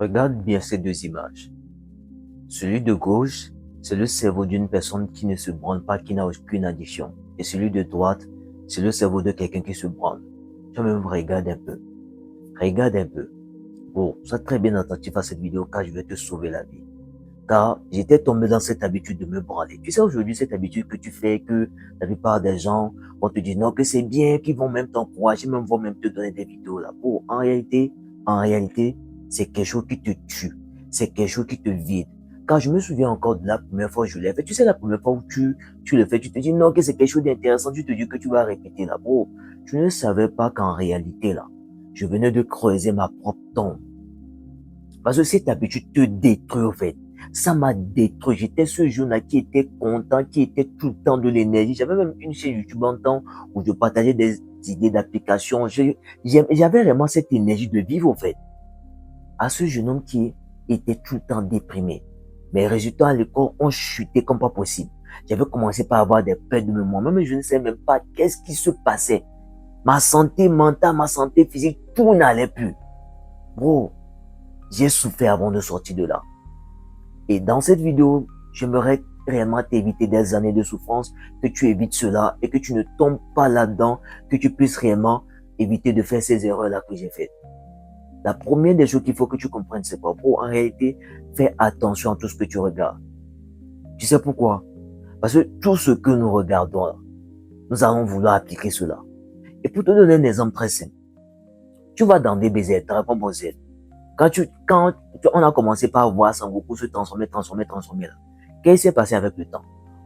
Regarde bien ces deux images. Celui de gauche, c'est le cerveau d'une personne qui ne se branle pas, qui n'a aucune addiction. Et celui de droite, c'est le cerveau de quelqu'un qui se branle. Toi-même, regarde un peu. Regarde un peu. Bon, sois très bien attentif à cette vidéo car je vais te sauver la vie. Car j'étais tombé dans cette habitude de me branler. Tu sais, aujourd'hui, cette habitude que tu fais, que la plupart des gens vont te dire non, que c'est bien, qu'ils vont même t'encourager, même vont même te donner des vidéos là. Bon, en réalité, c'est quelque chose qui te tue. C'est quelque chose qui te vide. Car je me souviens encore de la première fois où je l'ai fait. Tu sais, la première fois où tu le fais, tu te dis non, que c'est quelque chose d'intéressant, tu te dis que tu vas répéter là. Bon, je ne savais pas qu'en réalité là, je venais de creuser ma propre tombe. Parce que cette habitude te détruit, en fait. Ça m'a détruit. J'étais ce jeune-là qui était content, qui était tout le temps de l'énergie. J'avais même une chaîne YouTube en temps où je partageais des idées d'application. J'avais vraiment cette énergie de vivre, en fait. À ce jeune homme qui était tout le temps déprimé. Mes résultats à l'école ont chuté comme pas possible. J'avais commencé par avoir des pertes de mémoire. Même je ne sais même pas qu'est-ce qui se passait. Ma santé mentale, ma santé physique, tout n'allait plus. Bro, j'ai souffert avant de sortir de là. Et dans cette vidéo, j'aimerais réellement t'éviter des années de souffrance, que tu évites cela et que tu ne tombes pas là-dedans, que tu puisses réellement éviter de faire ces erreurs-là que j'ai faites. La première des choses qu'il faut que tu comprennes, c'est quoi? En réalité, fais attention à tout ce que tu regardes. Tu sais pourquoi? Parce que tout ce que nous regardons là, nous allons vouloir appliquer cela. Et pour te donner un exemple très simple, tu vas dans des BZ, Dragon Ball Z. Quand on a commencé par voir Sangoku se transformer là, qu'est-ce qui s'est passé avec le temps?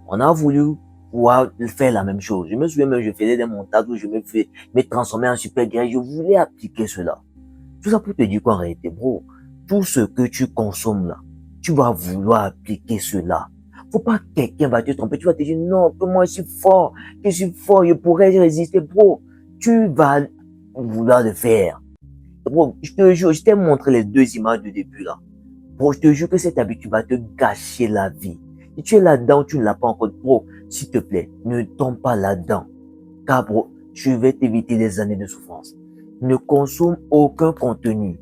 On a voulu pouvoir faire la même chose. Je me souviens même, je faisais des montages où je me transformais en super guerrier. Je voulais appliquer cela. Tout ça pour te dire qu'en réalité, bro, tout ce que tu consommes là, tu vas vouloir appliquer cela. Faut pas que quelqu'un va te tromper. Tu vas te dire, non, que moi je suis fort, je pourrais résister, bro. Tu vas vouloir le faire. Bro, je te jure, je t'ai montré les deux images du début là. Bro, je te jure que cette habitude va te gâcher la vie. Si tu es là-dedans, tu ne l'as pas encore. Bro, s'il te plaît, ne tombe pas là-dedans. Car bro, je vais t'éviter des années de souffrance. Ne consomme aucun contenu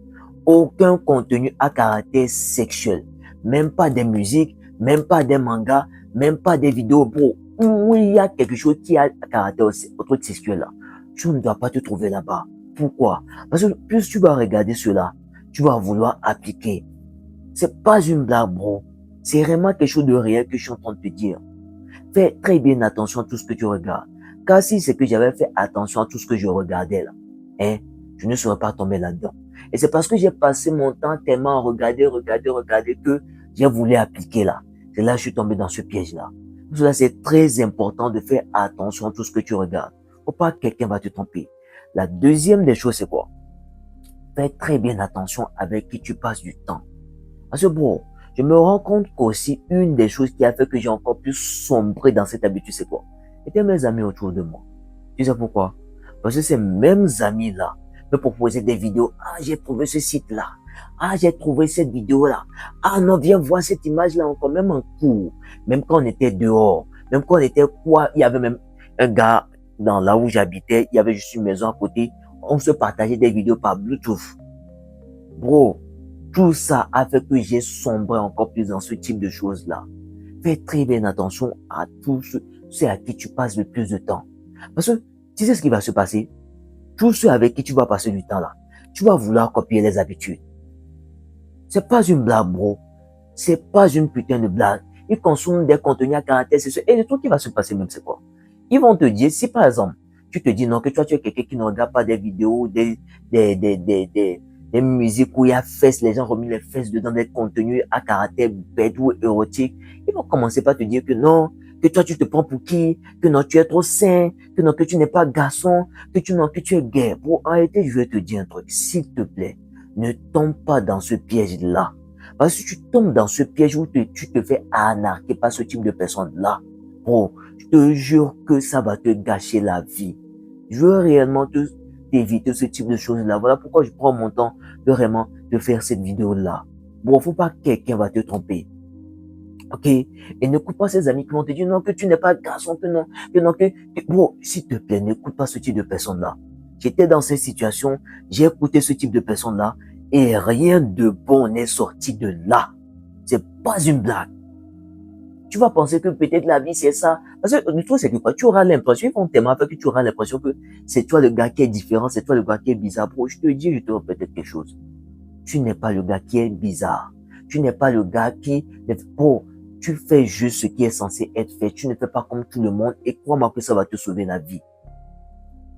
à caractère sexuel. Même pas des musiques, même pas des mangas, même pas des vidéos, bro. Où il y a quelque chose qui a un caractère autre sexuel là, tu ne dois pas te trouver là-bas. Pourquoi? Parce que plus tu vas regarder cela, tu vas vouloir appliquer. C'est pas une blague, bro. C'est vraiment quelque chose de réel que je suis en train de te dire. Fais très bien attention à tout ce que tu regardes. Car si c'est que j'avais fait attention à tout ce que je regardais là, hein, je ne serais pas tombé là-dedans. Et c'est parce que j'ai passé mon temps tellement à regarder que j'ai voulu appliquer là. C'est là que je suis tombé dans ce piège-là. Pour cela, c'est très important de faire attention à tout ce que tu regardes. Faut pas que quelqu'un va te tromper. La deuxième des choses, c'est quoi? Fais très bien attention avec qui tu passes du temps. Parce que bon, je me rends compte qu'aussi une des choses qui a fait que j'ai encore plus sombré dans cette habitude, c'est quoi? C'était mes amis autour de moi. Tu sais pourquoi? Parce que ces mêmes amis-là me proposaient des vidéos. Ah, j'ai trouvé ce site-là. Ah, j'ai trouvé cette vidéo-là. Ah non, viens voir cette image-là encore, même en cours. Même quand on était dehors. Même quand on était quoi, il y avait même un gars dans là où j'habitais, il y avait juste une maison à côté. On se partageait des vidéos par Bluetooth. Bro, tout ça a fait que j'ai sombré encore plus dans ce type de choses-là. Fais très bien attention à tous ceux à qui tu passes le plus de temps. Parce que tu sais ce qui va se passer? Tous ceux avec qui tu vas passer du temps là, tu vas vouloir copier les habitudes. C'est pas une blague, bro. C'est pas une putain de blague. Ils consomment des contenus à caractère sexuel. Et le truc qui va se passer même, c'est quoi? Ils vont te dire, si par exemple, tu te dis non, que toi, tu es quelqu'un qui ne regarde pas des vidéos, des musiques où il y a fesses, les gens remettent les fesses dedans, des contenus à caractère bête ou érotique, ils vont commencer par te dire que non, que toi, tu te prends pour qui, que non, tu es trop sain, que non, que tu n'es pas garçon, que tu es gay. Pour arrêter, je vais te dire un truc, s'il te plaît, ne tombe pas dans ce piège-là. Parce que si tu tombes dans ce piège où tu te fais arnaquer par ce type de personne-là, oh, je te jure que ça va te gâcher la vie. Je veux réellement t'éviter ce type de choses-là. Voilà pourquoi je prends mon temps de vraiment de faire cette vidéo-là. Bon, faut pas que quelqu'un va te tromper. Ok? Et n'écoute pas ces amis qui vont te dire non, que tu n'es pas garçon, bon, s'il te plaît, n'écoute pas ce type de personne-là. J'étais dans cette situation, j'ai écouté ce type de personne-là, Et rien de bon n'est sorti de là. C'est pas une blague. Tu vas penser que peut-être la vie, c'est ça. Parce que le truc, c'est que quoi, tu auras l'impression, ils vont tellement faire que tu auras l'impression que c'est toi le gars qui est différent, c'est toi le gars qui est bizarre. Bro, je te répète quelque chose. Tu n'es pas le gars qui est bizarre. Tu n'es pas le gars qui, bro, tu fais juste ce qui est censé être fait. Tu ne fais pas comme tout le monde et crois-moi que ça va te sauver la vie.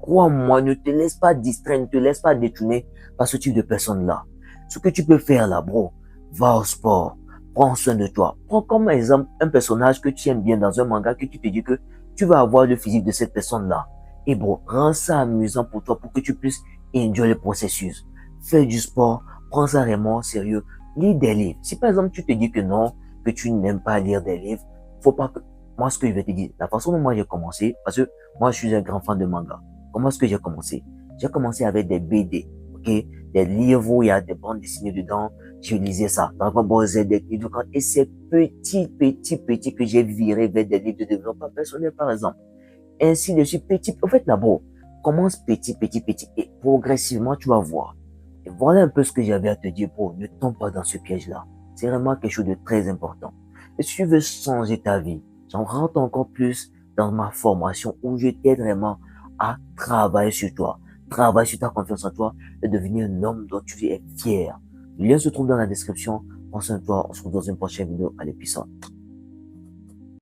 Crois-moi, ne te laisse pas distraire, ne te laisse pas détourner par ce type de personnes-là. Ce que tu peux faire là, bro, va au sport, prends soin de toi. Prends comme exemple un personnage que tu aimes bien dans un manga, que tu te dis que tu vas avoir le physique de cette personne-là. Et bro, rends ça amusant pour toi, pour que tu puisses enjoy le processus. Fais du sport, prends ça vraiment au sérieux. Lis des livres. Si par exemple tu te dis que non, que tu n'aimes pas lire des livres, faut pas que... Moi, ce que je vais te dire, la façon dont moi j'ai commencé, parce que moi je suis un grand fan de manga. Comment est-ce que j'ai commencé? J'ai commencé avec des BD, ok? Des livres où il y a des bandes dessinées dedans. Je lisais ça. Dragon Ball Z, des livres. Et c'est petit que j'ai viré vers des livres de développement personnel, par exemple. Ainsi de suite, petit. En fait, là-bas, commence petit. Et progressivement, tu vas voir. Et voilà un peu ce que j'avais à te dire, bro. Ne tombe pas dans ce piège-là. C'est vraiment quelque chose de très important. Et si tu veux changer ta vie, j'en rentre encore plus dans ma formation où je t'aide vraiment à travailler sur toi, travailler sur ta confiance en toi et devenir un homme dont tu es fier. Le lien se trouve dans la description. Prends soin de toi. On se retrouve dans une prochaine vidéo. Allez, puissant.